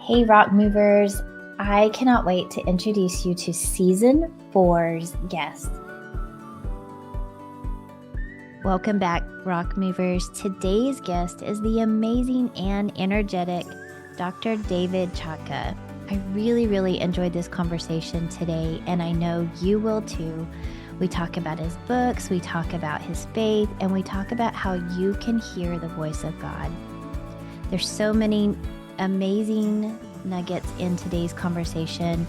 Hey, Rock Movers. I cannot wait to introduce you to Season 4's guest. Welcome back, Rock Movers. Today's guest is the amazing and energetic Dr. David Chotka. I really enjoyed this conversation today, and I know you will too. We talk about his books, we talk about his faith, and we talk about how you can hear the voice of God. There's so many amazing nuggets in today's conversation.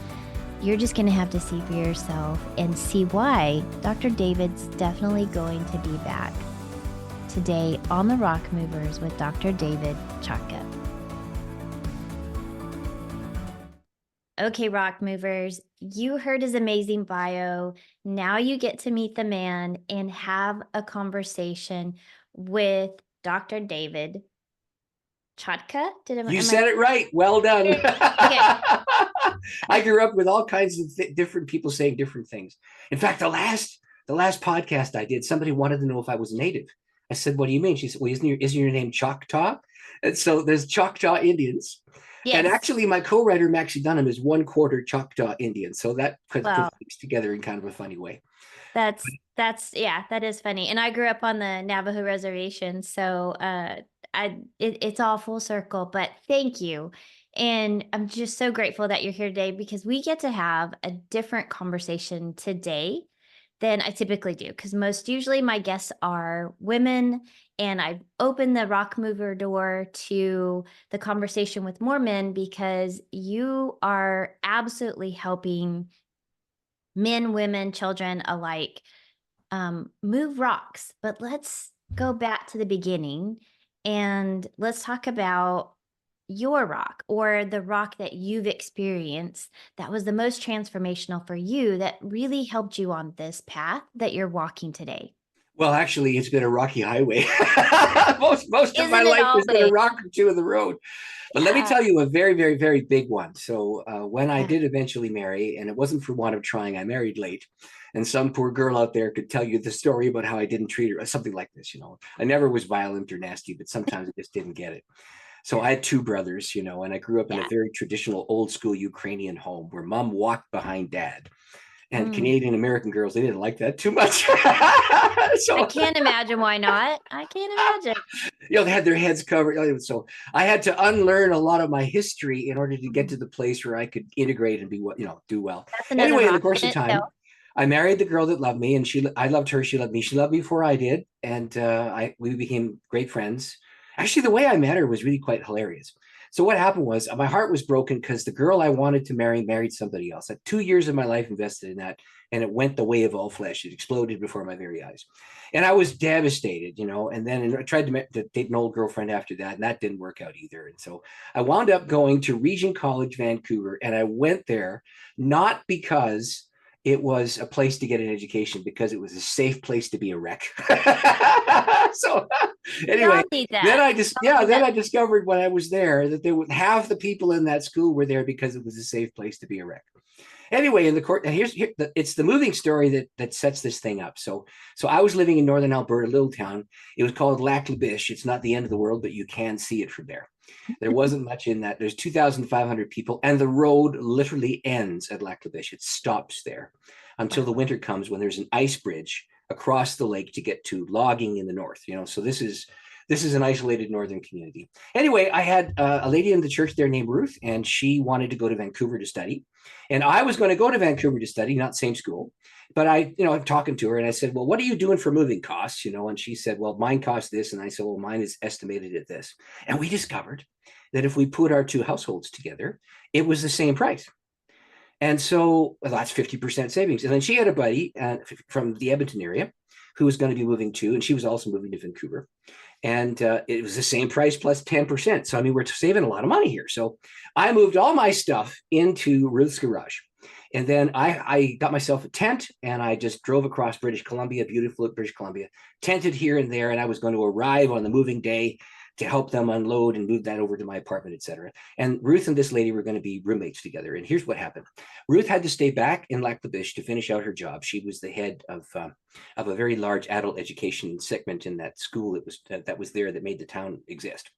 You're just going to have to see for yourself and see why Dr. David's definitely going to be back today on the Rock Movers with Dr. David Chotka. Okay, Rock Movers, you heard his amazing bio. Now you get to meet the man and have a conversation with Dr. David Chotka? You said it right. Well done. Okay. I grew up with all kinds of different people saying different things. In fact, the last podcast I did, somebody wanted to know if I was native. I said, "What do you mean?" She said, "Well, isn't your name Choctaw?" And so there's Choctaw Indians. Yes. And actually, my co-writer Maxie Dunham is 1/4 Choctaw Indian, so that puts things together in kind of a funny way. That is funny. And I grew up on the Navajo reservation, so it's all full circle. But thank you, and I'm just so grateful that you're here today because we get to have a different conversation today than I typically do. Because usually my guests are women, and I open the Rock Mover door to the conversation with more men because you are absolutely helping men, women, children alike move rocks. But let's go back to the beginning and let's talk about your rock, or the rock that you've experienced that was the most transformational for you, that really helped you on this path that you're walking today. Well, actually, it's been a rocky highway. most of my life has been a rock or two of the road. But let me tell you a very, very, very big one. So when I did eventually marry, and it wasn't for want of trying, I married late. And some poor girl out there could tell you the story about how I didn't treat her, something like this. I never was violent or nasty, but sometimes I just didn't get it. So I had two brothers, and I grew up in a very traditional old school Ukrainian home where mom walked behind dad. And Canadian American girls, they didn't like that too much. So I can't imagine why not. I can't imagine. They had their heads covered. So I had to unlearn a lot of my history in order to get to the place where I could integrate and be do well. Anyway, in the course of time, I married the girl that loved me, and I loved her. She loved me. She loved me before I did, and we became great friends. Actually, the way I met her was really quite hilarious. So what happened was my heart was broken because the girl I wanted to marry married somebody else. I had 2 years of my life invested in that, and it went the way of all flesh. It exploded before my very eyes. And I was devastated, and then I tried to date an old girlfriend after that, and that didn't work out either. And so I wound up going to Regent College, Vancouver, and I went there not because it was a place to get an education, because it was a safe place to be a wreck. So anyway, then I discovered when I was there that half the people in that school were there because it was a safe place to be a wreck. Anyway, in the court, and it's the moving story that sets this thing up. So I was living in northern Alberta, a little town. It was called Lac La Biche. It's not the end of the world, but you can see it from there. There wasn't much in that. There's 2,500 people, and the road literally ends at Lac La Biche. It stops there until the winter comes, when there's an ice bridge across the lake to get to logging in the north. So this is an isolated northern community. Anyway, I had a lady in the church there named Ruth, and she wanted to go to Vancouver to study. And I was going to go to Vancouver to study, not same school. But I'm talking to her, and I said, "Well, what are you doing for moving costs?" And she said, "Well, mine costs this." And I said, "Well, mine is estimated at this." And we discovered that if we put our two households together, it was the same price. And so that's 50% savings. And then she had a buddy from the Edmonton area who was going to be moving too, and she was also moving to Vancouver. And it was the same price plus 10%. So, we're saving a lot of money here. So I moved all my stuff into Ruth's garage. And then I got myself a tent, and I just drove across British Columbia, beautiful British Columbia, tented here and there. And I was going to arrive on the moving day to help them unload and move that over to my apartment, etc. And Ruth and this lady were going to be roommates together. And here's what happened. Ruth had to stay back in Lac La Biche to finish out her job. She was the head of a very large adult education segment in that school that was there that made the town exist.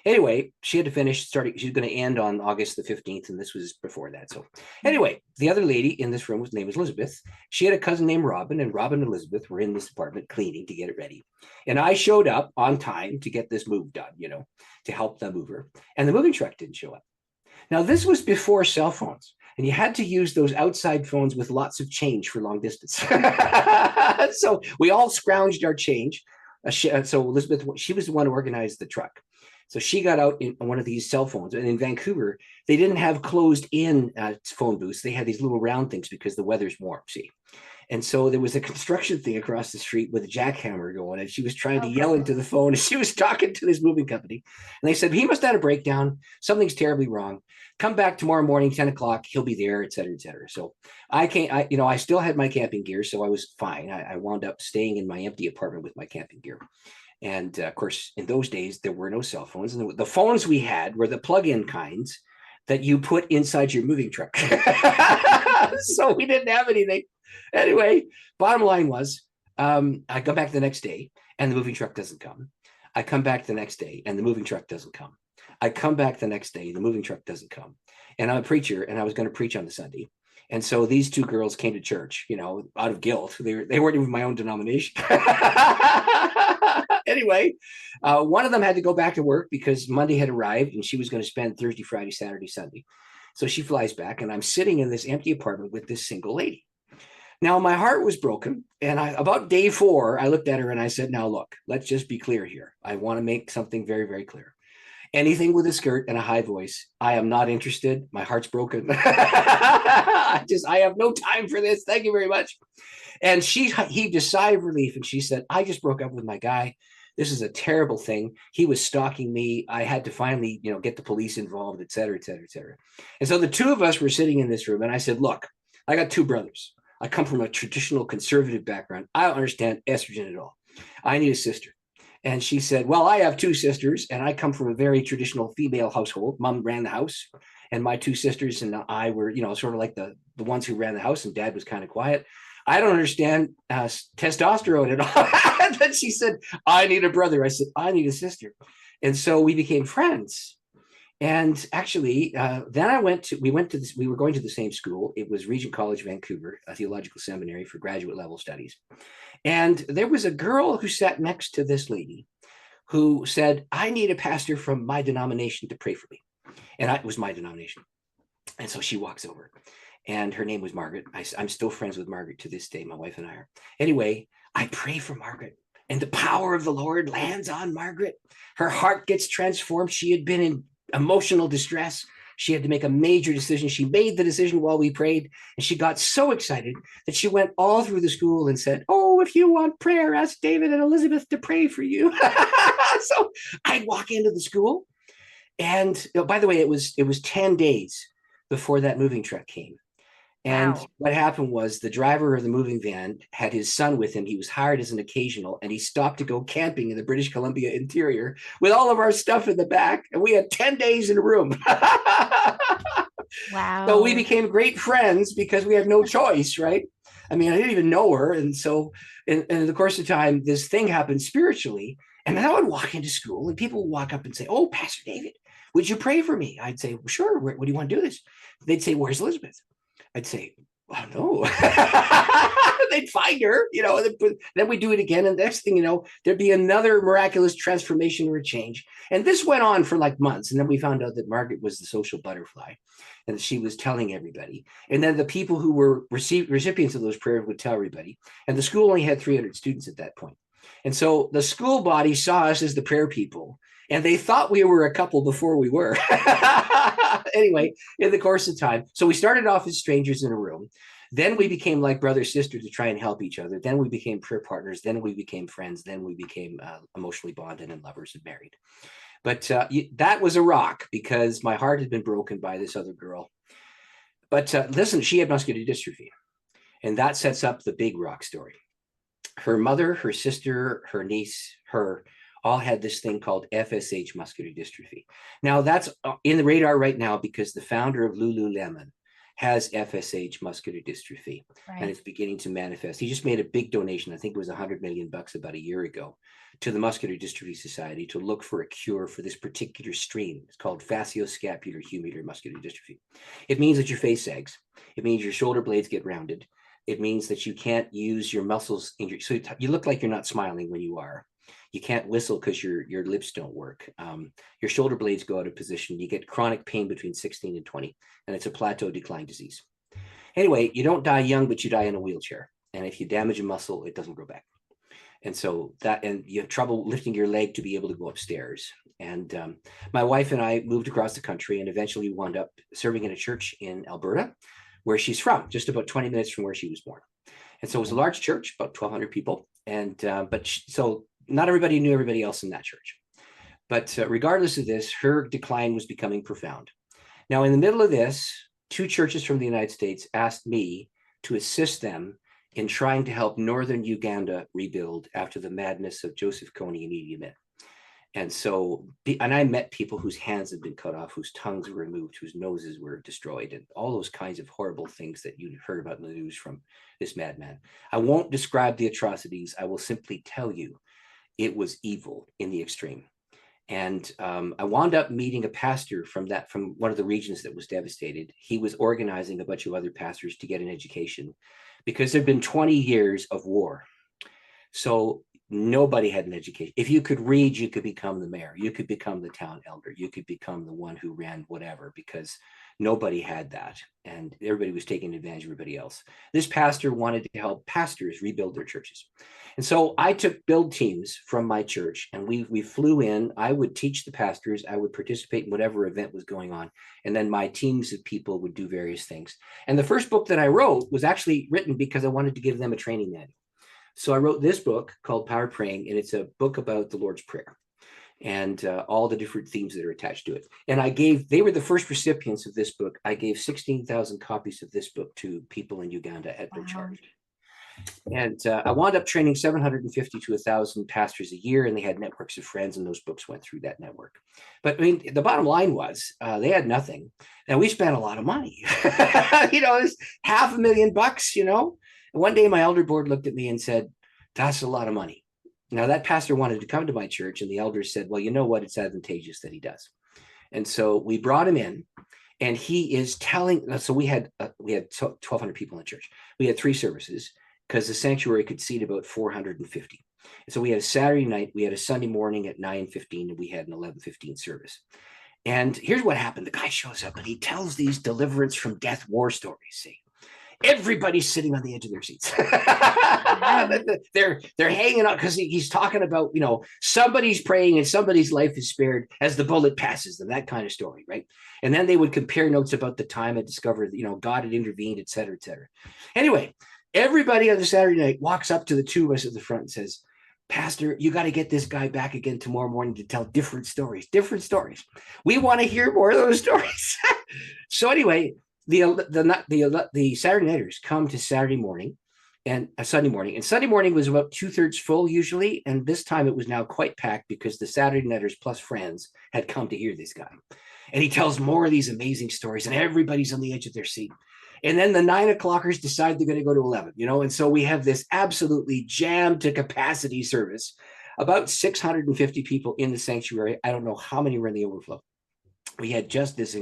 Anyway, she had to finish starting. She was going to end on August the 15th, and this was before that. So anyway, the other lady in this room, name was Elizabeth. She had a cousin named Robin, and Robin and Elizabeth were in this apartment cleaning to get it ready. And I showed up on time to get this move done, to help them move her. And the moving truck didn't show up. Now, this was before cell phones, and you had to use those outside phones with lots of change for long distance. So we all scrounged our change. So Elizabeth, she was the one who organized the truck. So she got out in one of these cell phones. And in Vancouver, they didn't have closed-in phone booths. They had these little round things because the weather's warm, see. And so there was a construction thing across the street with a jackhammer going, and she was trying to yell into the phone, and she was talking to this moving company. And they said, he must have had a breakdown. Something's terribly wrong. Come back tomorrow morning, 10 o'clock. He'll be there, et cetera, et cetera. So I still had my camping gear, so I was fine. I wound up staying in my empty apartment with my camping gear. And of course, in those days, there were no cell phones. And the phones we had were the plug-in kinds that you put inside your moving truck. So we didn't have anything. Anyway, bottom line was, I come back the next day and the moving truck doesn't come. I come back the next day and the moving truck doesn't come. I come back the next day, the moving truck doesn't come. And I'm a preacher and I was going to preach on the Sunday. And so these two girls came to church, out of guilt. They weren't even my own denomination. Anyway, one of them had to go back to work because Monday had arrived and she was going to spend Thursday, Friday, Saturday, Sunday. So she flies back and I'm sitting in this empty apartment with this single lady. Now, my heart was broken. And about day 4, I looked at her and I said, now, look, let's just be clear here. I want to make something very, very clear. Anything with a skirt and a high voice, I am not interested. My heart's broken. I have no time for this. Thank you very much. And she heaved a sigh of relief. And she said, I just broke up with my guy. This is a terrible thing. He was stalking me. I had to finally, get the police involved, et cetera, et cetera, et cetera. And so the two of us were sitting in this room. And I said, look, I got 2 brothers. I come from a traditional conservative background. I don't understand estrogen at all. I need a sister. And she said, well, I have 2 sisters and I come from a very traditional female household. Mom ran the house and my 2 sisters and I were, sort of like the ones who ran the house, and Dad was kind of quiet. I don't understand testosterone at all. And then she said, I need a brother. I said, I need a sister. And so we became friends. And actually, then we were going to the same school. It was Regent College, Vancouver, a theological seminary for graduate level studies. And there was a girl who sat next to this lady who said, I need a pastor from my denomination to pray for me. And it was my denomination. And so she walks over and her name was Margaret. I'm still friends with Margaret to this day. My wife and I are. Anyway, I pray for Margaret and the power of the Lord lands on Margaret. Her heart gets transformed. She had been in emotional distress. She had to make a major decision. She made the decision while we prayed, and she got so excited that she went all through the school and said, oh, if you want prayer, ask David and Elizabeth to pray for you. So I'd walk into the school, and by the way, it was 10 days before that moving truck came. And wow. What happened was the driver of the moving van had his son with him. He was hired as an occasional, and he stopped to go camping in the British Columbia interior with all of our stuff in the back. And we had 10 days in a room. Wow. So we became great friends because we had no choice, right? I mean, I didn't even know her. And so in the course of time, this thing happened spiritually. And then I would walk into school and people would walk up and say, oh, Pastor David, would you pray for me? I'd say, well, sure. What do you want to do this? They'd say, where's Elizabeth? I'd say, oh, no. They'd find her, then we do it again. And the next thing you know, there'd be another miraculous transformation or change. And this went on for like months. And then we found out that Margaret was the social butterfly and she was telling everybody. And then the people who were recipients of those prayers would tell everybody. And the school only had 300 students at that point. And so the school body saw us as the prayer people. And they thought we were a couple before we were. Anyway, in the course of time. So we started off as strangers in a room. Then we became like brother, sister to try and help each other. Then we became prayer partners. Then we became friends. Then we became emotionally bonded and lovers and married. But that was a rock because my heart had been broken by this other girl. But listen, she had muscular dystrophy. And that sets up the big rock story. Her mother, her sister, her niece, all had this thing called FSH muscular dystrophy. Now that's in the radar right now because the founder of Lululemon has FSH muscular dystrophy, and it's beginning to manifest. He just made a big donation. I think it was $100 million about a year ago to the Muscular Dystrophy Society to look for a cure for this particular strain. It's called facioscapulohumeral muscular dystrophy. It means that your face sags. It means your shoulder blades get rounded. It means that you can't use your muscles in your, so you look like you're not smiling when you are. You can't whistle because your lips don't work. Your shoulder blades go out of position. You get chronic pain between 16 and 20, and it's a plateau decline disease. Anyway, you don't die young, but you die in a wheelchair. And if you damage a muscle, it doesn't grow back. And so and you have trouble lifting your leg to be able to go upstairs. And my wife and I moved across the country and eventually wound up serving in a church in Alberta, where she's from, just about 20 minutes from where she was born. And so it was a large church, about 1,200 people. And so not everybody knew everybody else in that church. But regardless of this, her decline was becoming profound. Now, in the middle of this, 2 churches from the United States asked me to assist them in trying to help northern Uganda rebuild after the madness of Joseph Kony and Idi Amin. And so, and I met people whose hands had been cut off, whose tongues were removed, whose noses were destroyed, and all those kinds of horrible things that you heard about in the news from this madman. I won't describe the atrocities. I will simply tell you it was evil in the extreme. And I wound up meeting a pastor from one of the regions that was devastated. He was organizing a bunch of other pastors to get an education because there'd been 20 years of war. So nobody had an education. If you could read, you could become the mayor. You could become the town elder. You could become the one who ran whatever, because nobody had that. And everybody was taking advantage of everybody else. This pastor wanted to help pastors rebuild their churches. And so I took build teams from my church, and we flew in. I would teach the pastors. I would participate in whatever event was going on. And then my teams of people would do various things. And the first book that I wrote was actually written because I wanted to give them a training manual. So I wrote this book called Power Praying, and it's a book about the Lord's Prayer and all the different themes that are attached to it. And they were the first recipients of this book. I gave 16,000 copies of this book to people in Uganda at no charge. And I wound up training 750 to 1,000 pastors a year, and they had networks of friends, and those books went through that network. But I mean, the bottom line was they had nothing, and we spent a lot of money. It was $500,000, And one day my elder board looked at me and said, "That's a lot of money." Now that pastor wanted to come to my church, and the elders said, "Well, you know what? It's advantageous that he does." And so we brought him in, and he is telling. So we had 1,200 people in the church. We had 3 services, because the sanctuary could seat about 450. And so we had a Saturday night, we had a Sunday morning at 9:15, and we had an 11:15 service. And here's what happened. The guy shows up and he tells these deliverance from death war stories. See, everybody's sitting on the edge of their seats. they're hanging out because he's talking about, somebody's praying and somebody's life is spared as the bullet passes them, that kind of story, right? And then they would compare notes about the time and discover that, God had intervened, et cetera, et cetera. Anyway, everybody on the Saturday night walks up to the 2 of us at the front and says, "Pastor, you got to get this guy back again tomorrow morning to tell different stories. We want to hear more of those stories." So anyway, the Saturday nighters come to Saturday morning and Sunday morning. And Sunday morning was about 2/3 full usually. And this time it was now quite packed because the Saturday nighters plus friends had come to hear this guy. And he tells more of these amazing stories, and everybody's on the edge of their seat. And then the 9 o'clockers decide they're going to go to 11, and so we have this absolutely jammed to capacity service, about 650 people in the sanctuary. I don't know how many were in the overflow. We had just this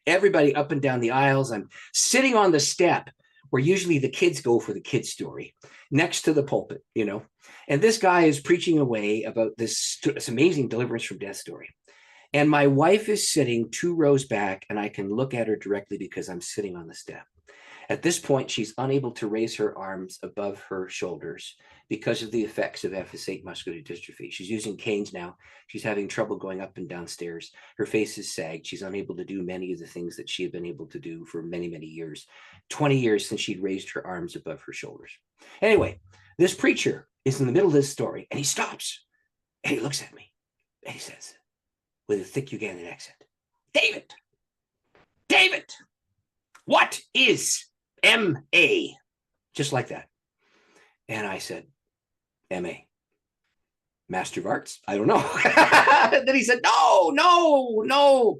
everybody up and down the aisles. I'm sitting on the step where usually the kids go for the kids' story, next to the pulpit, and this guy is preaching away about this amazing deliverance from death story. And my wife is sitting 2 rows back, and I can look at her directly because I'm sitting on the step. At this point, she's unable to raise her arms above her shoulders because of the effects of FSH muscular dystrophy. She's using canes now. She's having trouble going up and down stairs. Her face is sagged. She's unable to do many of the things that she had been able to do for many, many years. 20 years since she'd raised her arms above her shoulders. Anyway, this preacher is in the middle of this story, and he stops, and he looks at me, and he says, with a thick Ugandan accent, David, what is MA? Just like that. And I said, MA. Master of Arts? I don't know. Then he said, no, no, no.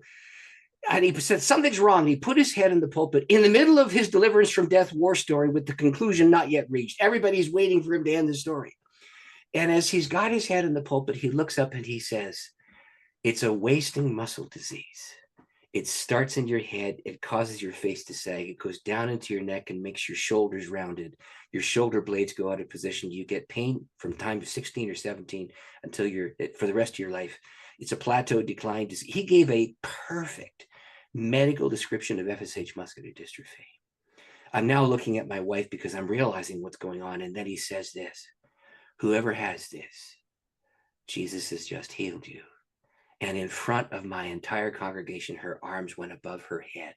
And he said, something's wrong. He put his head in the pulpit in the middle of his deliverance from death war story with the conclusion not yet reached. Everybody's waiting for him to end the story. And as he's got his head in the pulpit, he looks up and he says, it's a wasting muscle disease. It starts in your head. It causes your face to sag. It goes down into your neck and makes your shoulders rounded. Your shoulder blades go out of position. You get pain from time to 16 or 17 until you're for the rest of your life. It's a plateau decline. He gave a perfect medical description of FSH muscular dystrophy. I'm now looking at my wife because I'm realizing what's going on. And then he says this, whoever has this, Jesus has just healed you. And in front of my entire congregation, her arms went above her head.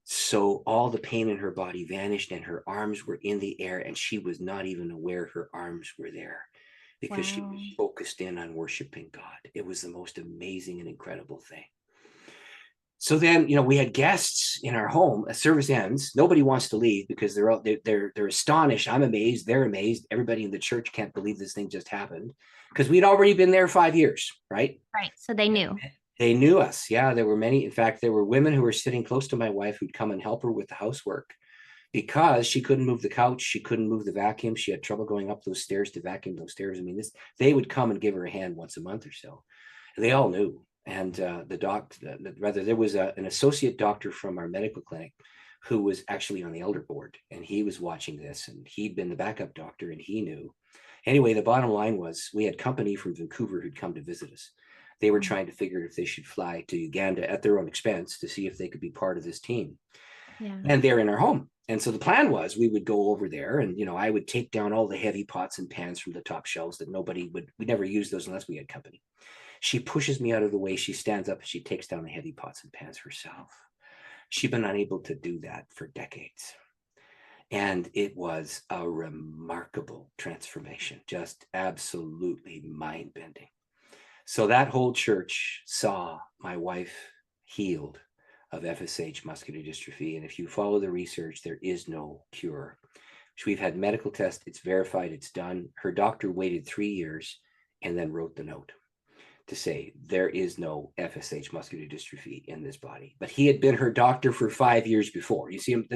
So all the pain in her body vanished and her arms were in the air, and she was not even aware her arms were there because she was focused in on worshiping God. It was the most amazing and incredible thing. So then, we had guests in our home. A service ends. Nobody wants to leave because they're astonished. I'm amazed. They're amazed. Everybody in the church can't believe this thing just happened because we'd already been there 5 years, right? Right. So they knew. They knew us. Yeah, there were many. In fact, there were women who were sitting close to my wife who'd come and help her with the housework because she couldn't move the couch. She couldn't move the vacuum. She had trouble going up those stairs to vacuum those stairs. I mean, they would come and give her a hand once a month or so. They all knew. And there was an associate doctor from our medical clinic who was actually on the elder board, and he was watching this, and he'd been the backup doctor, and he knew. Anyway, the bottom line was we had company from Vancouver who'd come to visit us. They were trying to figure if they should fly to Uganda at their own expense to see if they could be part of this team. Yeah. And they're in our home. And so the plan was we would go over there and, I would take down all the heavy pots and pans from the top shelves that we never use those unless we had company. She pushes me out of the way. She stands up and she takes down the heavy pots and pans herself. She'd been unable to do that for decades. And it was a remarkable transformation, just absolutely mind-bending. So that whole church saw my wife healed of FSH muscular dystrophy. And if you follow the research, there is no cure. So we've had medical tests. It's verified. It's done. Her doctor waited 3 years and then wrote the note to say there is no FSH muscular dystrophy in this body. But he had been her doctor for 5 years before. You see him?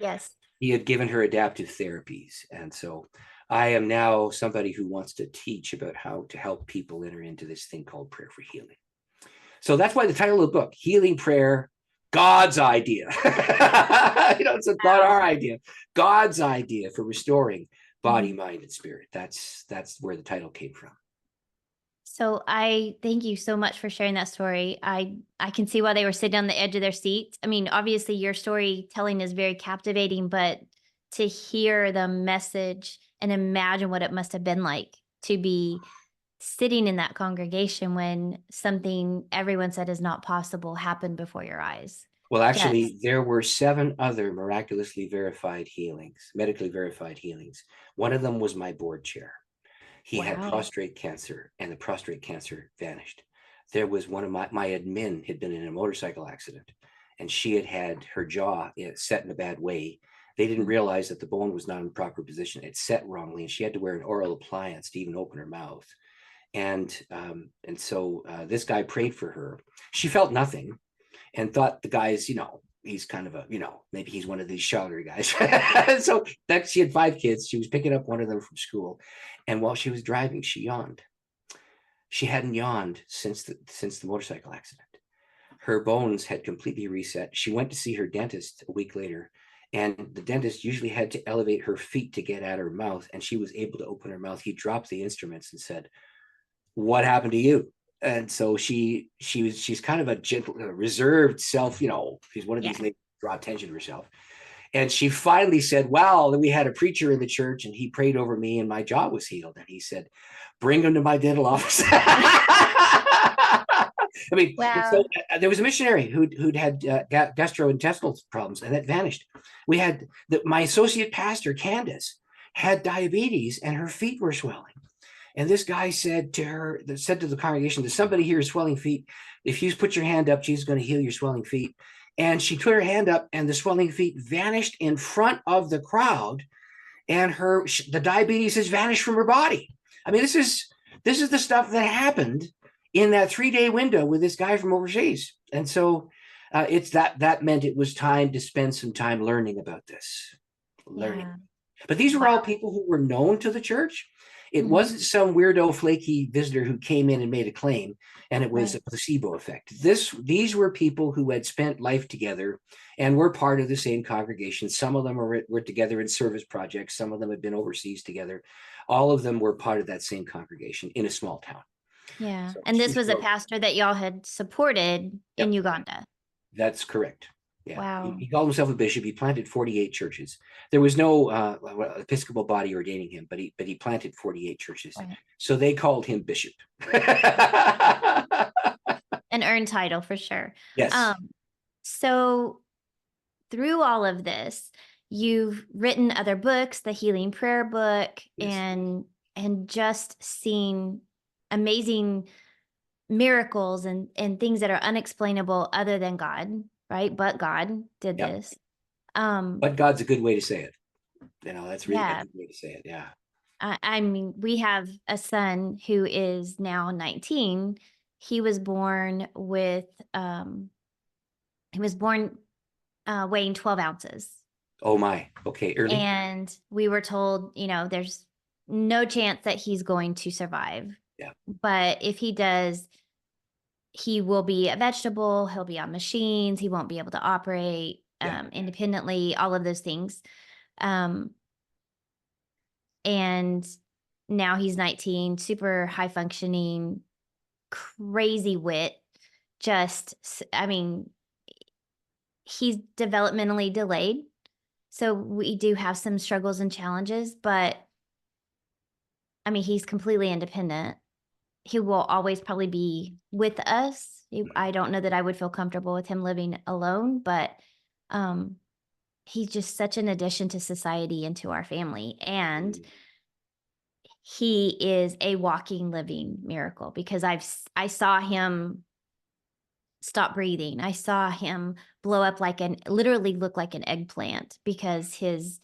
Yes. He had given her adaptive therapies. And so I am now somebody who wants to teach about how to help people enter into this thing called prayer for healing. So that's why the title of the book, Healing Prayer, God's Idea. It's not our idea. God's idea for restoring body, mind, and spirit. That's where the title came from. So I thank you so much for sharing that story. I can see why they were sitting on the edge of their seats. I mean, obviously your storytelling is very captivating, but to hear the message and imagine what it must have been like to be sitting in that congregation when something everyone said is not possible happened before your eyes. Well, actually, there were 7 other miraculously verified healings, medically verified healings. One of them was my board chair. He had prostate cancer, and the prostate cancer vanished. There was one of my admin had been in a motorcycle accident, and she had her jaw set in a bad way. They didn't realize that the bone was not in the proper position. It set wrongly, and she had to wear an oral appliance to even open her mouth. And so this guy prayed for her. She felt nothing and thought the guy's, he's kind of a, maybe he's one of these shouter guys. So she had 5 kids. She was picking up one of them from school. And while she was driving, she yawned. She hadn't yawned since the motorcycle accident. Her bones had completely reset. She went to see her dentist a week later, and the dentist usually had to elevate her feet to get at her mouth, and she was able to open her mouth. He dropped the instruments and said, "What happened to you?" And so she's kind of a gentle, reserved self, she's one of these ladies who draw attention to herself. And she finally said, "Well, we had a preacher in the church and he prayed over me and my jaw was healed." And he said, "Bring him to my dental office." I mean, so, there was a missionary who'd had gastrointestinal problems, and that vanished. We had my associate pastor, Candace, had diabetes and her feet were swelling. And this guy said to the congregation, "Does somebody here swelling feet? If you put your hand up, Jesus is going to heal your swelling feet." And she put her hand up, and the swelling feet vanished in front of the crowd, and the diabetes has vanished from her body. I mean, this is This is the stuff that happened in that 3-day window with this guy from overseas. And so it's that meant it was time to spend some time learning about this. Learning. Yeah. But these were all people who were known to the church. It wasn't some weirdo, flaky visitor who came in and made a claim, and it was a placebo effect. These were people who had spent life together and were part of the same congregation. Some of them were together in service projects. Some of them had been overseas together. All of them were part of that same congregation in a small town. Yeah. So And this was a pastor that y'all had supported in Uganda. That's correct. Yeah. Wow. He called himself a bishop. He planted 48 churches. There was no Episcopal body ordaining him, but he planted 48 churches. Right. So they called him bishop. An earned title for sure. Yes. So through all of this, you've written other books, the Healing Prayer book, and just seen amazing miracles and things that are unexplainable other than God, right? But God did this. But God's a good way to say it. That's really a good way to say it. Yeah. I mean, we have a son who is now 19. He was born with, weighing 12 ounces. Oh my. Okay. Early. And we were told, there's no chance that he's going to survive. Yeah. But if he does, he will be a vegetable. He'll be on machines. He won't be able to operate independently, all of those things. And now he's 19, super high functioning, crazy wit. He's developmentally delayed. So we do have some struggles and challenges, but he's completely independent. He will always probably be with us. I don't know that I would feel comfortable with him living alone, but he's just such an addition to society and to our family. And he is a walking, living miracle because I saw him stop breathing. I saw him blow up literally look like an eggplant because his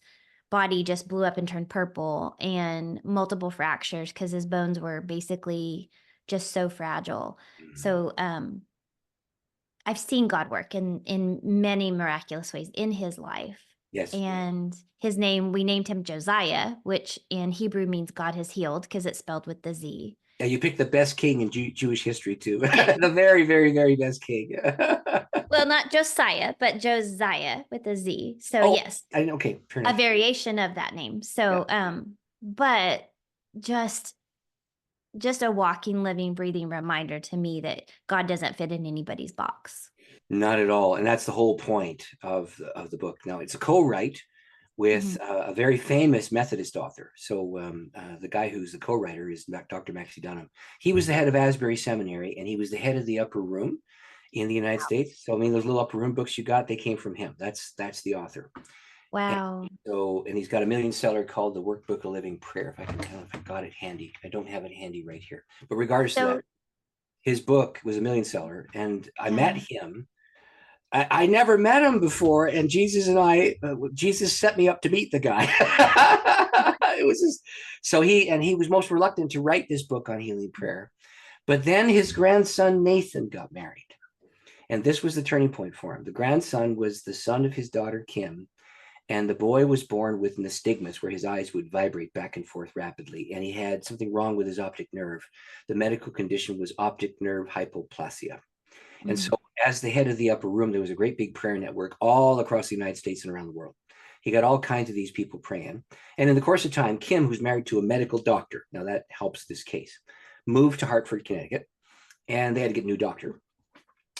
body just blew up and turned purple, and multiple fractures because his bones were basically just so fragile. So I've seen God work in many miraculous ways in his life. Yes. And his name, we named him Josiah, which in Hebrew means God has healed because it's spelled with the Z. Yeah, you picked the best king in Jewish history too. The very, very, very best king. Well, not Josiah, but Josiah with a Z. So yes. Okay. A variation of that name. So, but just a walking, living, breathing reminder to me that God doesn't fit in anybody's box. Not at all. And that's the whole point of the book. Now, it's a co-write with a very famous Methodist author. So the guy who's the co-writer is Dr. Maxie Dunham. He was the head of Asbury Seminary, and he was the head of the Upper Room in the United States. So, those little Upper Room books you got, they came from him. That's the author. Wow. And he's got a $1,000,000 called The Workbook of Living Prayer. If I got it handy. I don't have it handy right here. But regardless of that, his book was a $1,000,000, and I met him. I never met him before, and Jesus set me up to meet the guy. It was he was most reluctant to write this book on healing prayer, but then his grandson Nathan got married, and this was the turning point for him. The grandson was the son of his daughter Kim, and the boy was born with nystagmus, where his eyes would vibrate back and forth rapidly, and he had something wrong with his optic nerve. The medical condition was optic nerve hypoplasia. And so as the head of the Upper Room, there was a great big prayer network all across the United States and around the world. He got all kinds of these people praying. And in the course of time, Kim, who's married to a medical doctor, now that helps this case, moved to Hartford, Connecticut, and they had to get a new doctor.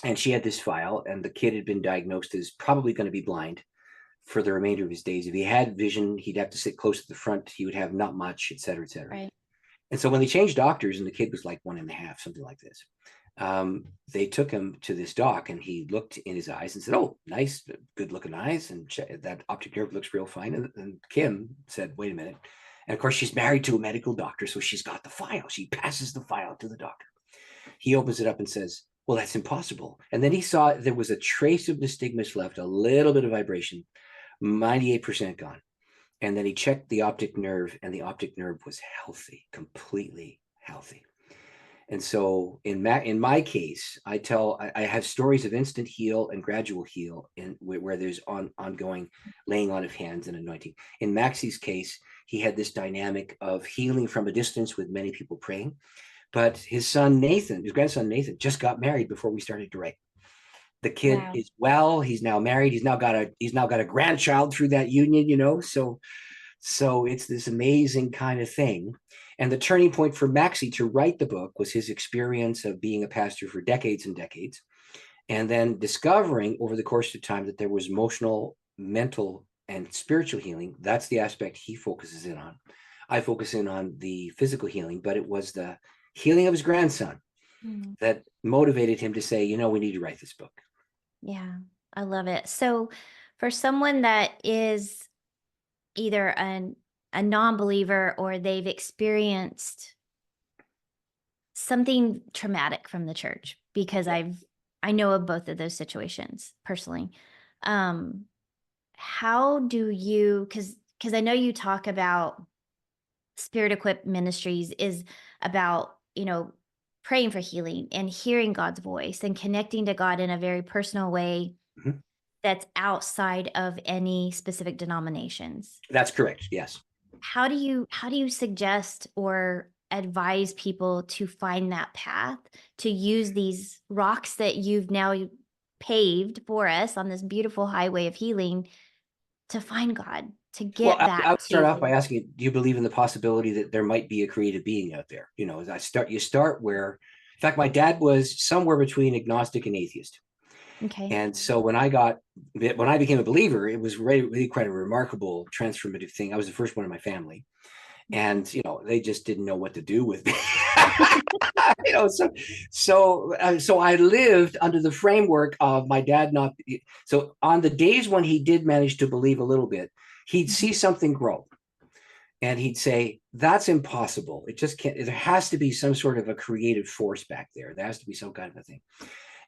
And she had this file, and the kid had been diagnosed as probably going to be blind for the remainder of his days. If he had vision, he'd have to sit close to the front. He would have not much, et cetera, et cetera. Right. And so when they changed doctors and the kid was like 1.5, something like this, they took him to this doc, and he looked in his eyes and said, "Oh, nice, good looking eyes. And that optic nerve looks real fine." And Kim said, "Wait a minute." And of course, she's married to a medical doctor, so she's got the file. She passes the file to the doctor. He opens it up and says, "Well, that's impossible." And then he saw there was a trace of nystagmus left, a little bit of vibration, 98% gone. And then he checked the optic nerve, and the optic nerve was healthy, completely healthy. And so in my case, I have stories of instant heal and gradual heal where there's ongoing laying on of hands and anointing. In Maxie's case, he had this dynamic of healing from a distance with many people praying. But his grandson Nathan, just got married before we started to write. The kid is well. He's now married. He's now got a grandchild through that union. So it's this amazing kind of thing. And the turning point for Maxie to write the book was his experience of being a pastor for decades and decades, and then discovering over the course of time that there was emotional, mental, and spiritual healing. That's the aspect he focuses in on. I focus in on the physical healing, but it was the healing of his grandson that motivated him to say, we need to write this book. Yeah, I love it. So for someone that is either a non-believer or they've experienced something traumatic from the church, because I know of both of those situations personally. How do you, because I know you talk about Spirit Equipped Ministries is about, praying for healing and hearing God's voice and connecting to God in a very personal way that's outside of any specific denominations. That's correct. Yes. How do you suggest or advise people to find that path, to use these rocks that you've now paved for us on this beautiful highway of healing to find God, to get back? I would start off by asking, do you believe in the possibility that there might be a creative being out there? You start where, in fact, my dad was somewhere between agnostic and atheist. Okay. And so when I became a believer, it was really quite a remarkable transformative thing. I was the first one in my family, and they just didn't know what to do with me. So I lived under the framework of my dad not. So on the days when he did manage to believe a little bit, he'd see something grow, and he'd say, "That's impossible. It just can't. There has to be some sort of a creative force back there. There has to be some kind of a thing."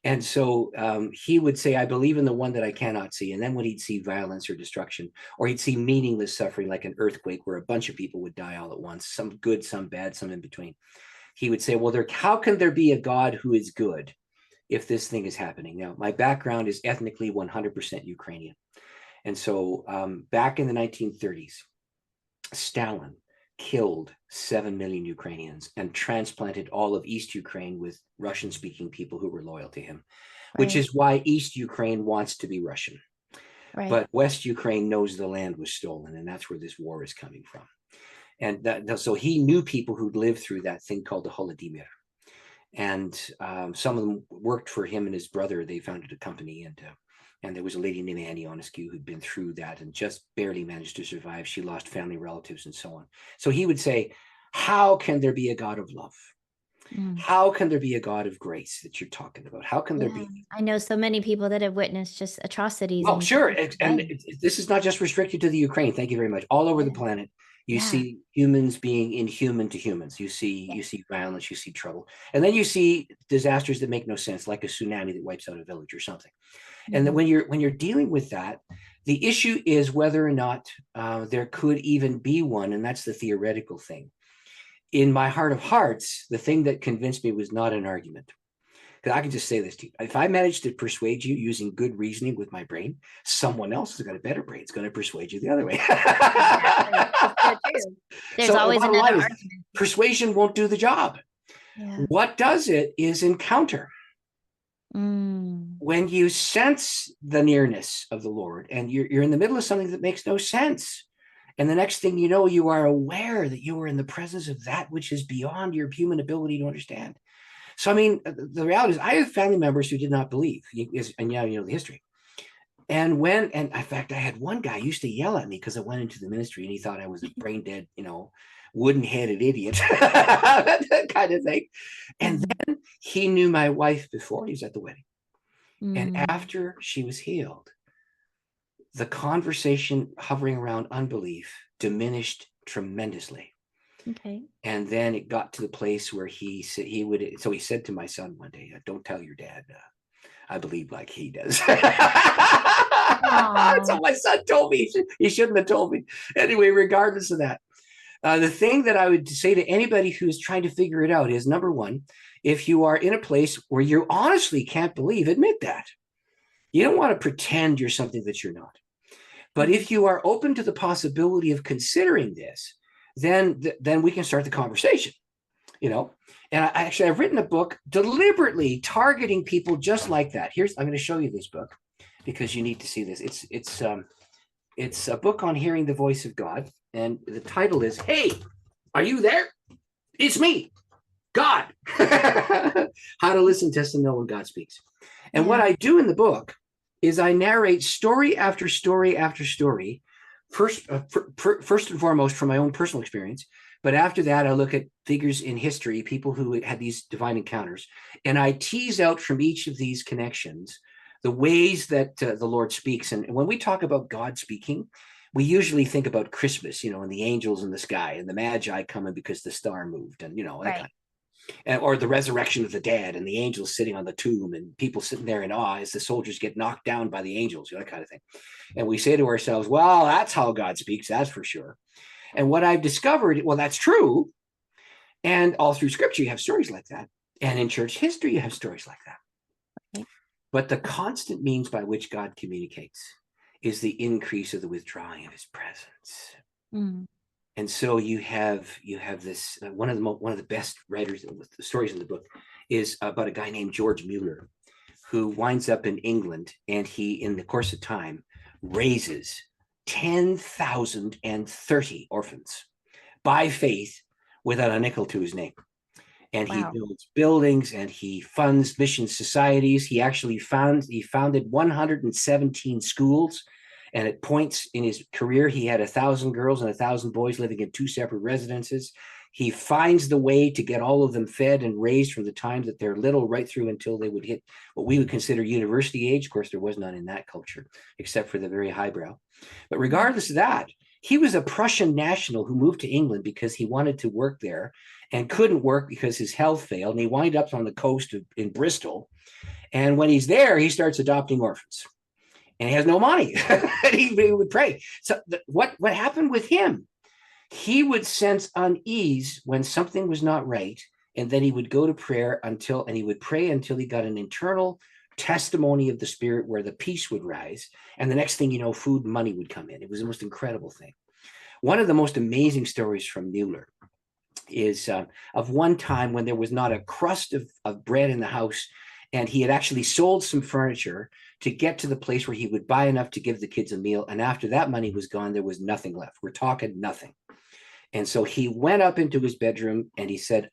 And so he would say, "I believe in the one that I cannot see." And then when he'd see violence or destruction, or he'd see meaningless suffering, like an earthquake where a bunch of people would die all at once, some good, some bad, some in between, he would say, "Well, how can there be a God who is good if this thing is happening?" Now, my background is ethnically 100% Ukrainian. And so back in the 1930s, Stalin killed 7 million Ukrainians and transplanted all of East Ukraine with Russian-speaking people who were loyal to him, which is why East Ukraine wants to be Russian. But West Ukraine knows the land was stolen, and that's where this war is coming from. And so he knew people who'd lived through that thing called the Holodomor. And some of them worked for him and his brother. They founded a company, and there was a lady named Annie Onescu who'd been through that and just barely managed to survive. She lost family relatives and so on. So he would say, how can there be a God of love? How can there be a God of grace that you're talking about? How can there be? I know so many people that have witnessed just atrocities. Well, sure. And this is not just restricted to the Ukraine. Thank you very much. All over the planet, you see humans being inhuman to humans. You see violence, you see trouble. And then you see disasters that make no sense, like a tsunami that wipes out a village or something. And then when you're dealing with that, the issue is whether or not there could even be one, and that's the theoretical thing. In my heart of hearts, the thing that convinced me was not an argument. Because I can just say this to you. If I manage to persuade you using good reasoning with my brain, someone else has got a better brain. It's going to persuade you the other way. There's always another argument. Persuasion won't do the job. Yeah. What does it is encounter. When you sense the nearness of the Lord and you're in the middle of something that makes no sense, and the next thing you know, you are aware that you are in the presence of that which is beyond your human ability to understand. So, I mean, the reality is I have family members who did not believe, and you know the history. And in fact, I had one guy used to yell at me because I went into the ministry and he thought I was a brain dead, wooden-headed idiot, that kind of thing. And then he knew my wife before he was at the wedding. And after she was healed, the conversation hovering around unbelief diminished tremendously. Okay. And then it got to the place where he said so he said to my son one day, "Don't tell your dad I believe like he does." That's what my son told me. He shouldn't have told me. Anyway, regardless of that, The thing that I would say to anybody who's trying to figure it out is, number one, if you are in a place where you honestly can't believe, admit that. You don't want to pretend you're something that you're not. But if you are open to the possibility of considering this, then we can start the conversation, you know. And I've written a book deliberately targeting people just like that. I'm going to show you this book because you need to see this. It's a book on hearing the voice of God, and the title is "Hey, are you there? It's me, God." How to listen, test, and know when God speaks. And what I do in the book is I narrate story after story after story, first and foremost from my own personal experience. But after that, I look at figures in history, people who had these divine encounters, and I tease out from each of these connections the ways that the Lord speaks. And when we talk about God speaking, we usually think about Christmas, you know, and the angels in the sky and the Magi coming because the star moved, and, you know, that kind of, or the resurrection of the dead and the angels sitting on the tomb and people sitting there in awe as the soldiers get knocked down by the angels, you know, that kind of thing. And we say to ourselves, well, that's how God speaks, that's for sure. And what I've discovered, well, that's true. And all through scripture, you have stories like that. And in church history, you have stories like that. But the constant means by which God communicates is the increase of the withdrawing of his presence. And so you have this, one of the best writers, the stories in the book is about a guy named George Mueller, who winds up in England, and he, in the course of time, raises 10,030 orphans by faith without a nickel to his name. And he builds buildings, and he funds mission societies. He actually founded 117 schools. And at points in his career, he had 1,000 girls and 1,000 boys living in 2 separate residences. He finds the way to get all of them fed and raised from the time that they're little right through until they would hit what we would consider university age. Of course, there was none in that culture, except for the very highbrow. But regardless of that, he was a Prussian national who moved to England because he wanted to work there and couldn't work because his health failed. And he wound up on the coast in Bristol. And when he's there, he starts adopting orphans. And he has no money. And he would pray. So what happened with him? He would sense unease when something was not right, and then he would go to prayer until he got an internal testimony of the Spirit where the peace would rise. And the next thing you know, food and money would come in. It was the most incredible thing. One of the most amazing stories from Mueller is of one time when there was not a crust of bread in the house, and he had actually sold some furniture to get to the place where he would buy enough to give the kids a meal. And after that money was gone, there was nothing left. We're talking nothing. And so he went up into his bedroom and he said,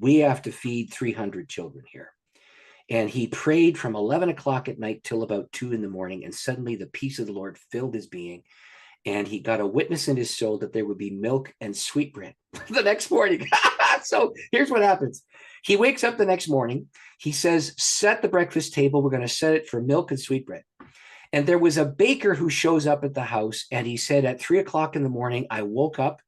we have to feed 300 children here. And he prayed from 11 o'clock at night till about 2 in the morning. And suddenly the peace of the Lord filled his being. And he got a witness in his soul that there would be milk and sweetbread the next morning. So here's what happens. He wakes up the next morning. He says, set the breakfast table. We're going to set it for milk and sweetbread. And there was a baker who shows up at the house. And he said, at 3 o'clock in the morning, I woke up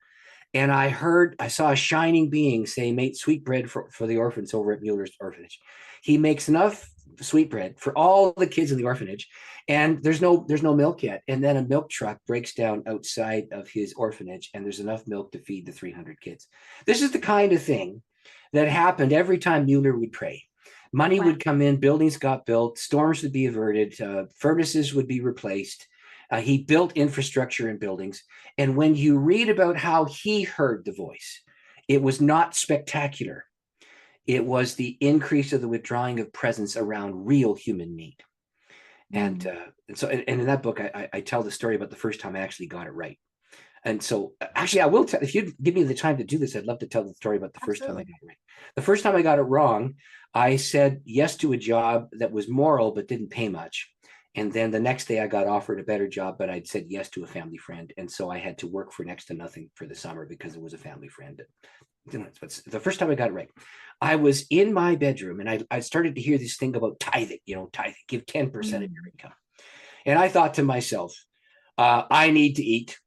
and I saw a shining being say, make sweetbread for the orphans over at Mueller's orphanage. He makes enough sweetbread for all the kids in the orphanage, and there's no milk yet. And then a milk truck breaks down outside of his orphanage, and there's enough milk to feed the 300 kids. This is the kind of thing that happened every time Mueller would pray. Money would come in, buildings got built, storms would be averted, furnaces would be replaced. He built infrastructure and buildings. And when you read about how he heard the voice, it was not spectacular. It was the increase of the withdrawing of presence around real human need. And in that book, I tell the story about the first time I actually got it right. And so actually, I will tell, if you give me the time to do this, I'd love to tell the story about the first time I got it right. The first time I got it wrong, I said yes to a job that was moral but didn't pay much. And then the next day I got offered a better job, but I'd said yes to a family friend. And so I had to work for next to nothing for the summer because it was a family friend. But the first time I got it right, I was in my bedroom and I started to hear this thing about tithing, tithing, give 10% of your income. And I thought to myself, I need to eat.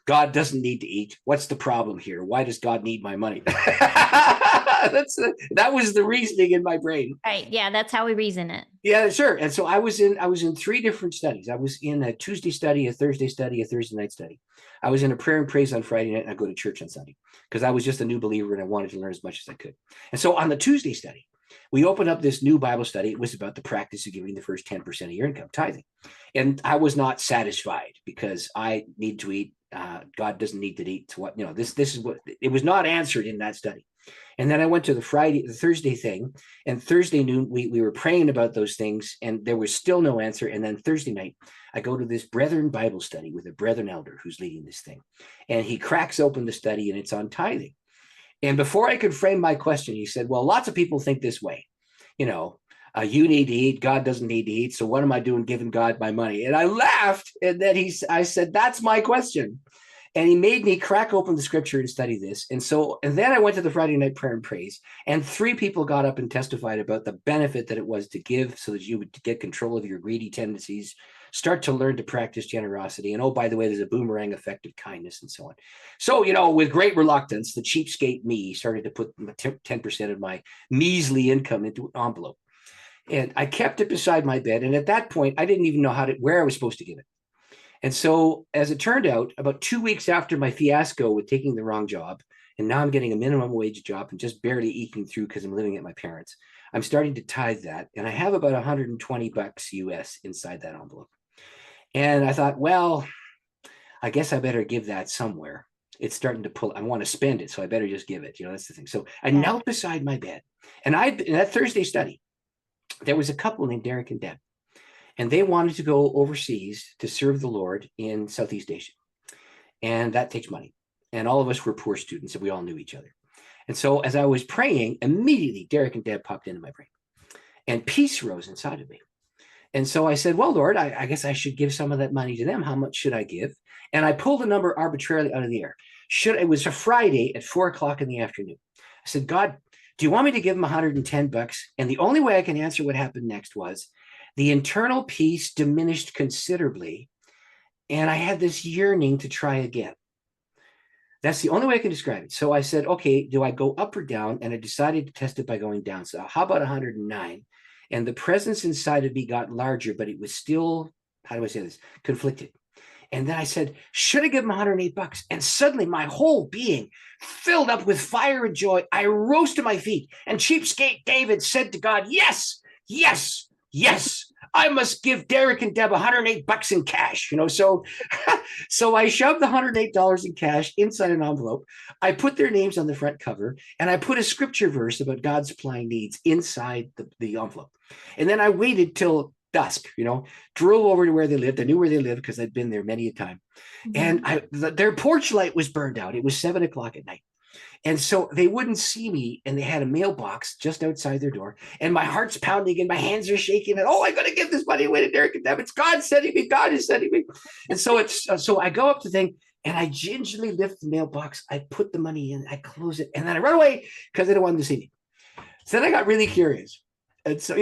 God doesn't need to eat. What's the problem here? Why does God need my money? That was the reasoning in my brain. Right. Yeah, that's how we reason it. Yeah, sure. And so I was in three different studies. I was in a Tuesday study, a Thursday study, a Thursday night study. I was in a prayer and praise on Friday night, and I go to church on Sunday because I was just a new believer and I wanted to learn as much as I could. And so on the Tuesday study, we opened up this new Bible study. It was about the practice of giving the first 10% of your income, tithing. And I was not satisfied because I need to eat. God doesn't need to eat. To what, this is what it was not answered in that study. And then I went to the Thursday thing, and Thursday noon, we were praying about those things, and there was still no answer. And then Thursday night, I go to this Brethren Bible study with a Brethren elder who's leading this thing. And he cracks open the study, and it's on tithing. And before I could frame my question, he said, well, lots of people think this way. You need to eat. God doesn't need to eat. So what am I doing giving God my money? And I laughed. And then I said, that's my question. And he made me crack open the scripture and study this. And then I went to the Friday night prayer and praise, and 3 people got up and testified about the benefit that it was to give so that you would get control of your greedy tendencies, start to learn to practice generosity. And oh, by the way, there's a boomerang effect of kindness and so on. So, with great reluctance, the cheapskate me started to put 10% of my measly income into an envelope. And I kept it beside my bed. And at that point, I didn't even know where I was supposed to give it. And so, as it turned out, about 2 weeks after my fiasco with taking the wrong job, and now I'm getting a minimum wage job and just barely eking through because I'm living at my parents', I'm starting to tithe that. And I have about $120 US inside that envelope. And I thought, well, I guess I better give that somewhere. It's starting to pull. I want to spend it, so I better just give it. That's the thing. So I knelt beside my bed. And in that Thursday study, there was a couple named Derek and Deb. And they wanted to go overseas to serve the Lord in Southeast Asia. And that takes money. And all of us were poor students, and we all knew each other. And so as I was praying, immediately Derek and Deb popped into my brain. And peace rose inside of me. And so I said, well, Lord, I guess I should give some of that money to them. How much should I give? And I pulled a number arbitrarily out of the air. It was a Friday at 4:00 in the afternoon. I said, God, do you want me to give them $110? And the only way I can answer what happened next was, the internal peace diminished considerably, and I had this yearning to try again. That's the only way I can describe it. So I said, okay, do I go up or down? And I decided to test it by going down. So how about 109? And the presence inside of me got larger, but it was still, how do I say this, conflicted. And then I said, should I give him $108? And suddenly my whole being filled up with fire and joy. I rose to my feet, and cheapskate David said to God, yes, yes, yes, I must give Derek and Deb $108 in cash. So I shoved the $108 in cash inside an envelope. I put their names on the front cover, and I put a scripture verse about God supplying needs inside the envelope. And then I waited till dusk, drove over to where they lived. I knew where they lived because I'd been there many a time. Mm-hmm. And their porch light was burned out. It was 7:00 at night. And so they wouldn't see me, and they had a mailbox just outside their door, and my heart's pounding and my hands are shaking, and I got to give this money away to Derek and Deb. It's God sending me. God is sending me. And so I go up to the thing, and I gingerly lift the mailbox. I put the money in, I close it, and then I run away because they don't want them to see me. So then I got really curious. And so,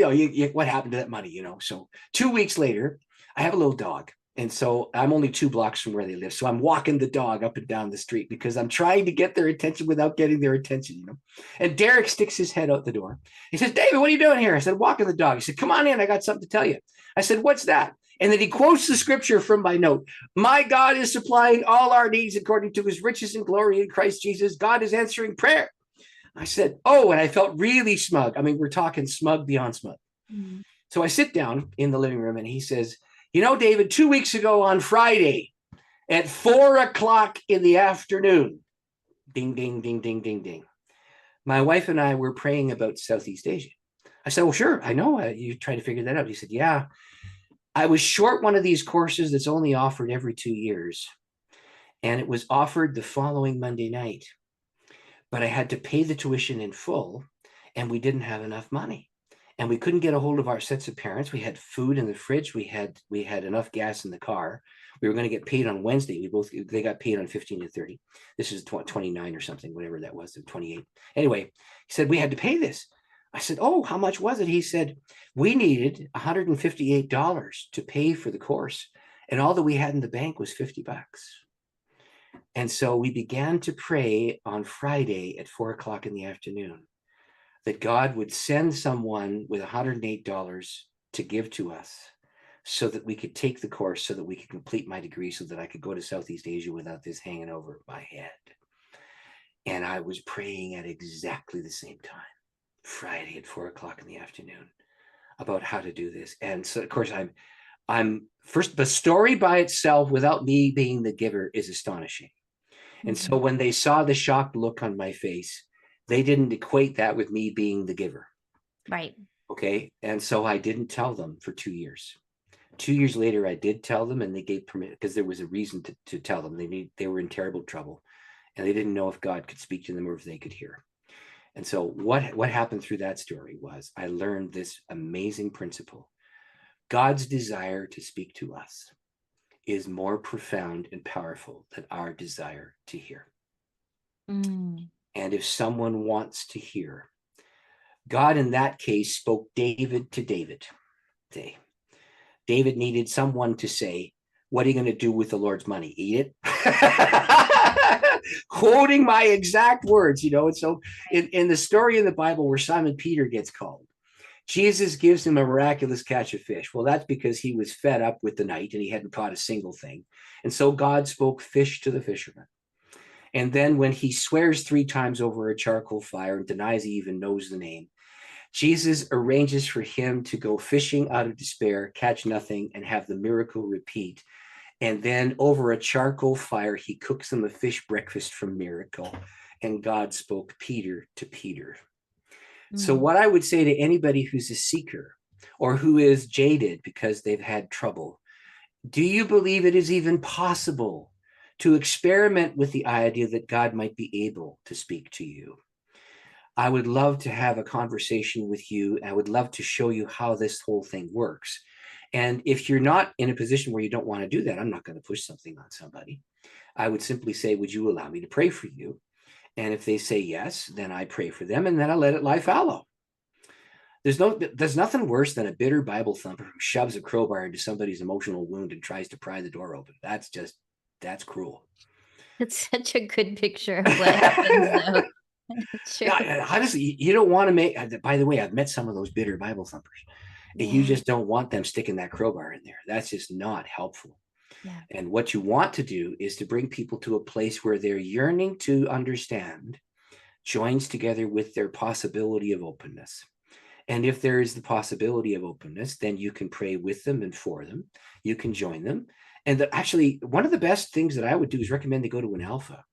what happened to that money, So 2 weeks later, I have a little dog. And so I'm only 2 blocks from where they live. So I'm walking the dog up and down the street because I'm trying to get their attention without getting their attention, And Derek sticks his head out the door. He says, David, what are you doing here? I said, walking the dog. He said, come on in. I got something to tell you. I said, what's that? And then he quotes the scripture from my note. My God is supplying all our needs according to his riches and glory in Christ Jesus. God is answering prayer. I said, oh, and I felt really smug. I mean, we're talking smug beyond smug. Mm-hmm. So I sit down in the living room, and he says, David, 2 weeks ago on Friday at 4:00 in the afternoon, ding, ding, ding, ding, ding, ding, my wife and I were praying about Southeast Asia. I said, well, sure, I know. You trying to figure that out. He said, yeah, I was short one of these courses that's only offered every 2 years. And it was offered the following Monday night. But I had to pay the tuition in full, and we didn't have enough money. And we couldn't get a hold of our sets of parents. We had food in the fridge. We had enough gas in the car. We were going to get paid on Wednesday. They got paid on 15 and 30. This is 29 or something, whatever that was, 28. Anyway, he said, we had to pay this. I said, oh, how much was it? He said, we needed $158 to pay for the course. And all that we had in the bank was $50. And so we began to pray on Friday at 4:00 in the afternoon. that God would send someone with $108 to give to us so that we could take the course, so that we could complete my degree, so that I could go to Southeast Asia without this hanging over my head. And I was praying at exactly the same time, Friday at 4:00 in the afternoon, about how to do this. And so, of course, I'm first, the story by itself, without me being the giver, is astonishing. And so when they saw the shocked look on my face, they didn't equate that with me being the giver. Right. Okay. And so I didn't tell them for 2 years. 2 years later, I did tell them, and they gave permission, because there was a reason to tell them. They were in terrible trouble, and they didn't know if God could speak to them or if they could hear. And so what happened through that story was I learned this amazing principle. God's desire to speak to us is more profound and powerful than our desire to hear. And if someone wants to hear, God in that case spoke David to David. David needed someone to say, what are you going to do with the Lord's money? Eat it? Quoting my exact words, And so in the story in the Bible where Simon Peter gets called, Jesus gives him a miraculous catch of fish. Well, that's because he was fed up with the night and he hadn't caught a single thing. And so God spoke fish to the fisherman. And then when he swears 3 times over a charcoal fire and denies he even knows the name, Jesus arranges for him to go fishing out of despair, catch nothing, and have the miracle repeat. And then over a charcoal fire, he cooks them a fish breakfast from miracle. And God spoke Peter to Peter. So what I would say to anybody who's a seeker or who is jaded because they've had trouble, do you believe it is even possible to experiment with the idea that God might be able to speak to you? I would love to have a conversation with you. I would love to show you how this whole thing works. And if you're not in a position where you don't want to do that, I'm not going to push something on somebody. I would simply say, would you allow me to pray for you? And if they say yes, then I pray for them, and then I let it lie fallow. There's nothing worse than a bitter Bible thumper who shoves a crowbar into somebody's emotional wound and tries to pry the door open. That's cruel. It's such a good picture of what happens, though. Yeah, honestly, you don't want to make. By the way, I've met some of those bitter Bible thumpers. Yeah. You just don't want them sticking that crowbar in there. That's just not helpful. Yeah. And what you want to do is to bring people to a place where their yearning to understand joins together with their possibility of openness. And if there is the possibility of openness, then you can pray with them and for them. You can join them. And actually, one of the best things that I would do is recommend they go to an alpha,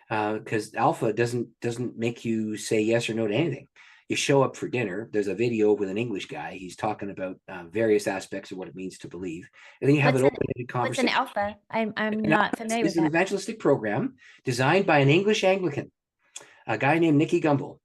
because alpha doesn't make you say yes or no to anything. You show up for dinner. There's a video with an English guy. He's talking about various aspects of what it means to believe. And then you have an open-ended conversation. What's an alpha? I'm not familiar with that. It's an evangelistic program designed by an English Anglican, a guy named Nicky Gumbel.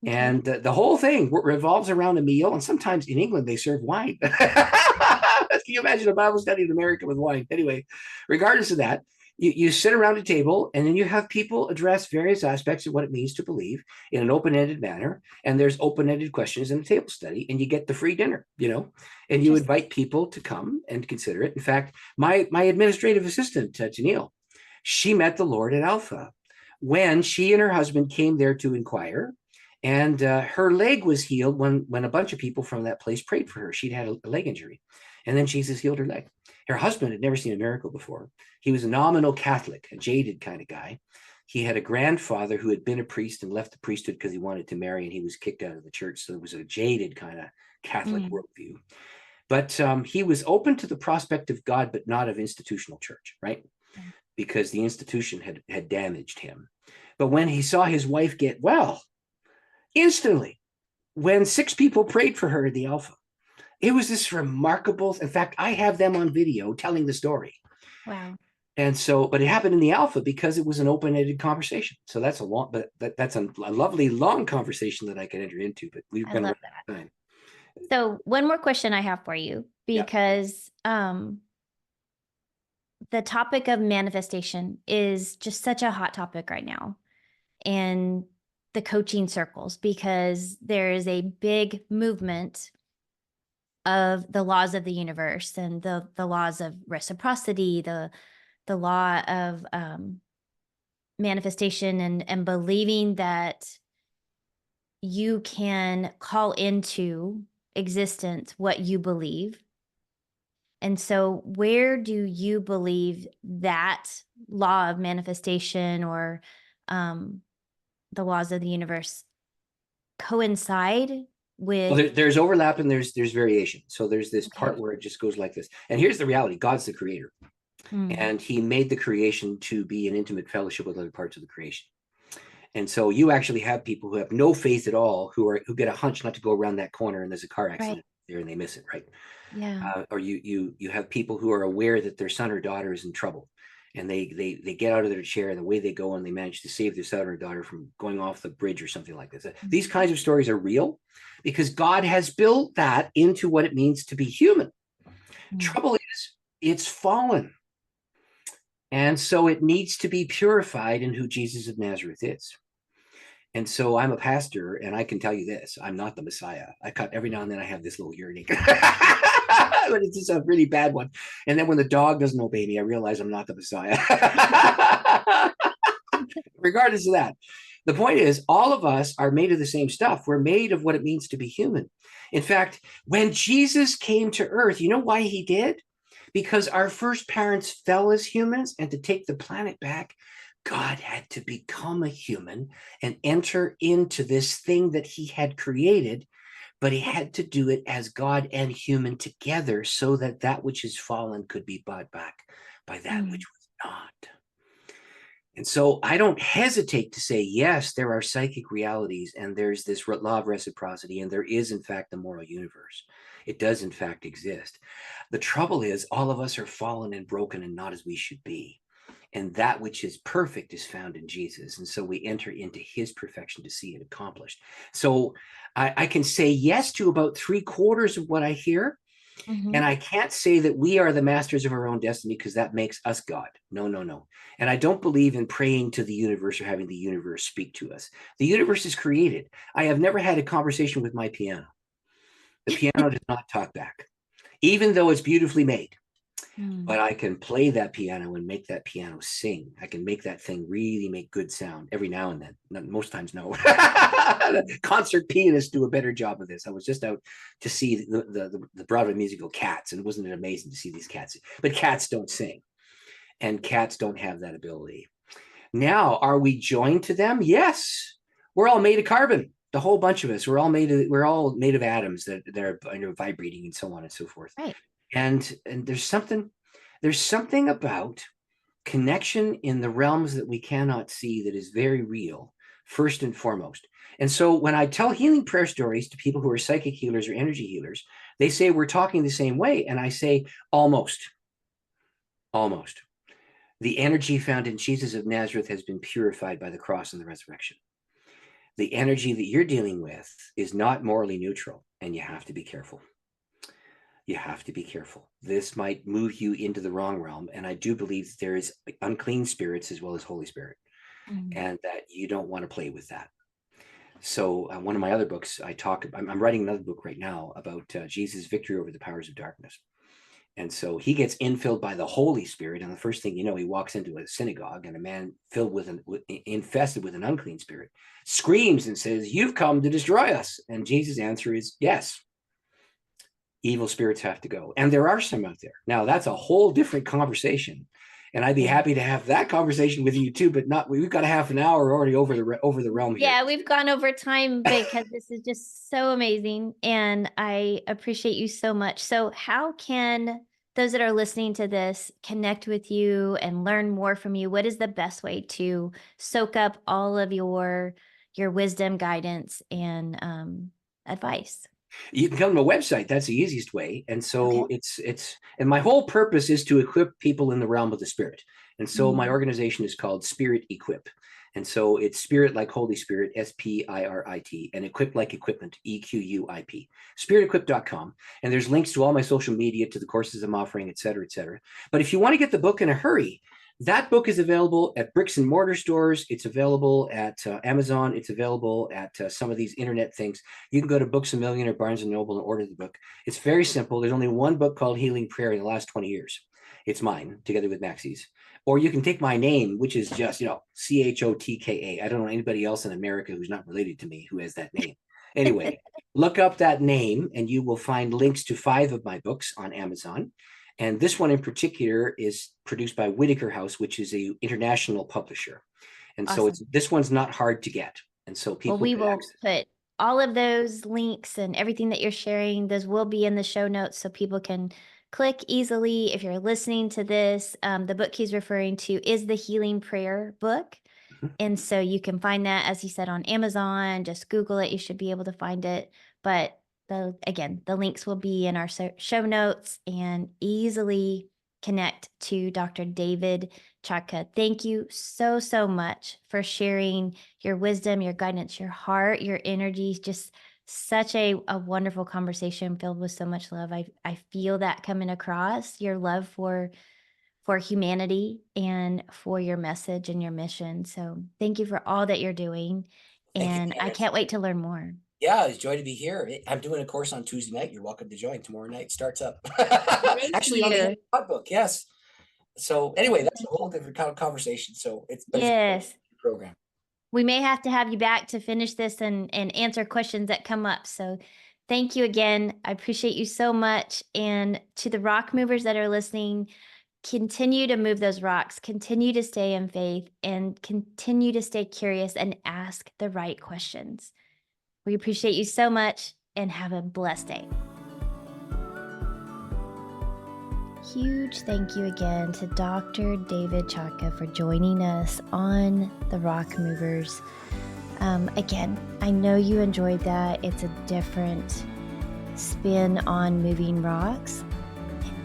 Okay. And the whole thing revolves around a meal. And sometimes in England, they serve wine. Can you imagine a Bible study in America with wine? Anyway, regardless of that, you sit around a table and then you have people address various aspects of what it means to believe in an open-ended manner. And there's open-ended questions in the table study, and you get the free dinner, and you invite people to come and consider it. In fact, my administrative assistant, Janelle, she met the Lord at Alpha when she and her husband came there to inquire. And her leg was healed when a bunch of people from that place prayed for her. She'd had a leg injury. And then Jesus healed her leg. Her husband had never seen a miracle before. He was a nominal Catholic, a jaded kind of guy. He had a grandfather who had been a priest and left the priesthood because he wanted to marry, and he was kicked out of the church. So it was a jaded kind of Catholic worldview. But he was open to the prospect of God, but not of institutional church, right? Because the institution had damaged him. But when he saw his wife get well, instantly, when 6 people prayed for her at the Alpha, it was this remarkable. In fact, I have them on video telling the story. Wow. And so, but it happened in the Alpha because it was an open-ended conversation. So that's a long, but that's a lovely long conversation that I can enter into. But we've got a time. So one more question I have for you, because the topic of manifestation is just such a hot topic right now, and the coaching circles, because there is a big movement of the laws of the universe and the laws of reciprocity, the law of manifestation, and believing that you can call into existence what you believe. And so, where do you believe that law of manifestation or um, the laws of the universe coincide Well, with? there's overlap and there's variation. So there's this Okay. part where it just goes like this. And here's the reality: God's the creator, Mm, and He made the creation to be in intimate fellowship with other parts of the creation. And so you actually have people who have no faith at all, who get a hunch not to go around that corner, and there's a car right. accident there, and they miss it, right? Yeah. Or you have people who are aware that their son or daughter is in trouble, and they get out of their chair, and the way they go and they manage to save their son or daughter from going off the bridge or something like this. Mm, These kinds of stories are real because God has built that into what it means to be human. mm, Trouble is, it's fallen. And so it needs to be purified in who Jesus of Nazareth is. And so I'm a pastor, and I can tell you this: I'm not the Messiah. I cut every now and then. I have this little yearning, but it's just a really bad one. And then when the dog doesn't obey me, I realize I'm not the Messiah. Regardless of that, the point is, all of us are made of the same stuff. We're made of what it means to be human. In fact, when Jesus came to earth, you know why he did? Because our first parents fell as humans, and to take the planet back, God had to become a human and enter into this thing that he had created, but he had to do it as God and human together so that that which is fallen could be bought back by that which mm, was not. And so I don't hesitate to say, yes, there are psychic realities, and there's this law of reciprocity, and there is, in fact, the moral universe. It does, in fact, exist. The trouble is, all of us are fallen and broken and not as we should be. And that which is perfect is found in Jesus. And so we enter into his perfection to see it accomplished. So I can say yes to about 3/4 of what I hear. And mhm. I can't say that we are the masters of our own destiny because that makes us God. No, no, no. And I don't believe in praying to the universe or having the universe speak to us. The universe is created. I have never had a conversation with my piano. The piano does not talk back, even though it's beautifully made. Mm. But I can play that piano and make that piano sing. I can make that thing really make good sound every now and then. Not, most times, no. Concert pianists do a better job of this. I was just out to see the Broadway musical Cats, and wasn't it amazing to see these cats? But cats don't sing, and cats don't have that ability. Now, are we joined to them? Yes. We're all made of carbon. The whole bunch of us. We're all made of atoms that are vibrating and so on and so forth. Right. And there's something about connection in the realms that we cannot see that is very real, first and foremost. And so when I tell healing prayer stories to people who are psychic healers or energy healers, they say we're talking the same way. And I say, almost, almost. The energy found in Jesus of Nazareth has been purified by the cross and the resurrection. The energy that you're dealing with is not morally neutral, and you have to be careful. You have to be careful. This might move you into the wrong realm. And I do believe that there is unclean spirits as well as Holy Spirit, Mm. and that you don't want to play with that. So one of my other books, I'm writing another book right now about Jesus' victory over the powers of darkness. And so he gets infilled by the Holy Spirit. And the first thing you know, he walks into a synagogue, and a man infested with an unclean spirit screams and says, "You've come to destroy us." And Jesus' answer is, yes, evil spirits have to go. And there are some out there. Now, that's a whole different conversation. And I'd be Yeah. happy to have that conversation with you too, but not, we've got a half an hour already over the realm here. Yeah, we've gone over time because this is just so amazing and I appreciate you so much. So, how can those that are listening to this connect with you and learn more from you? What is the best way to soak up all of your wisdom, guidance, and advice? You can come to my website. That's the easiest way. And Okay. so and my whole purpose is to equip people in the realm of the spirit. And so my Mm. organization is called Spirit Equip. And so it's spirit like Holy Spirit, SPIRIT, and equip like equipment, EQUIP, spiritequip.com. And there's links to all my social media, to the courses I'm offering, et cetera, et cetera. But if you want to get the book in a hurry, that book is available at bricks and mortar stores. It's available at Amazon. It's available at some of these internet things. You can go to Books A Million or Barnes and Noble and order the book. It's very simple. There's only one book called Healing Prayer in the last 20 years. It's mine together with Maxie's. Or you can take my name, which is just, Chotka. I don't know anybody else in America who's not related to me who has that name. Anyway, look up that name and you will find links to 5 of my books on Amazon. And this one in particular is produced by Whitaker House, which is an international publisher. And awesome. So this one's not hard to get. And so people we will put all of those links and everything that you're sharing, those will be in the show notes so people can click easily. If you're listening to this, the book he's referring to is the Healing Prayer book. Mm-hmm. And so you can find that, as he said, on Amazon. Just Google it. You should be able to find it. But the links will be in our show notes and easily connect to Dr. David Chotka. Thank you so, so much for sharing your wisdom, your guidance, your heart, your energy. Just such a wonderful conversation filled with so much love. I feel that coming across, your love for humanity and for your message and your mission. So thank you for all that you're doing. And I can't wait to learn more. Yeah, it's a joy to be here. I'm doing a course on Tuesday night. You're welcome to join. Tomorrow night starts up. Actually, on the book, yes. So anyway, that's a whole different kind of conversation. So it's a program. We may have to have you back to finish this and answer questions that come up. So thank you again. I appreciate you so much. And to the rock movers that are listening, continue to move those rocks, continue to stay in faith, and continue to stay curious and ask the right questions. We appreciate you so much and have a blessed day. Huge thank you again to Dr. David Chotka for joining us on The Rock Movers. Again, I know you enjoyed that. It's a different spin on moving rocks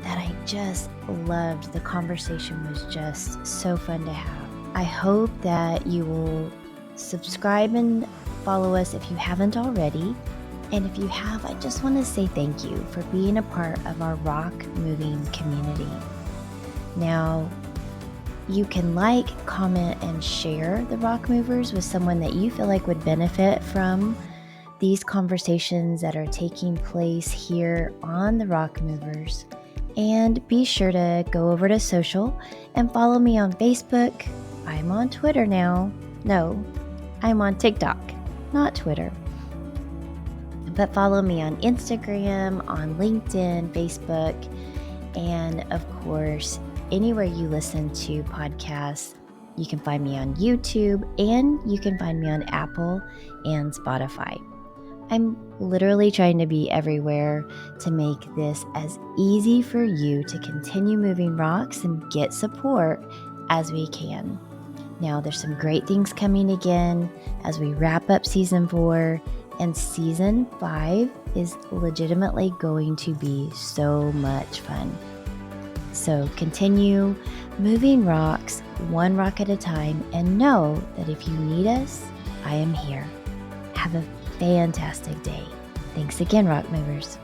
that I just loved. The conversation was just so fun to have. I hope that you will subscribe and follow us if you haven't already. And if you have, I just want to say thank you for being a part of our rock moving community. Now, you can like, comment, and share the Rock Movers with someone that you feel like would benefit from these conversations that are taking place here on the Rock Movers. And be sure to go over to social and follow me on Facebook. I'm on Twitter now. No, I'm on TikTok, not Twitter. But follow me on Instagram, on LinkedIn, Facebook, and of course, anywhere you listen to podcasts. You can find me on YouTube, and you can find me on Apple and Spotify. I'm literally trying to be everywhere to make this as easy for you to continue moving rocks and get support as we can. Now, there's some great things coming again as we wrap up season 4, and season 5 is legitimately going to be so much fun. So continue moving rocks one rock at a time, and know that if you need us, I am here. Have a fantastic day. Thanks again, Rock Movers.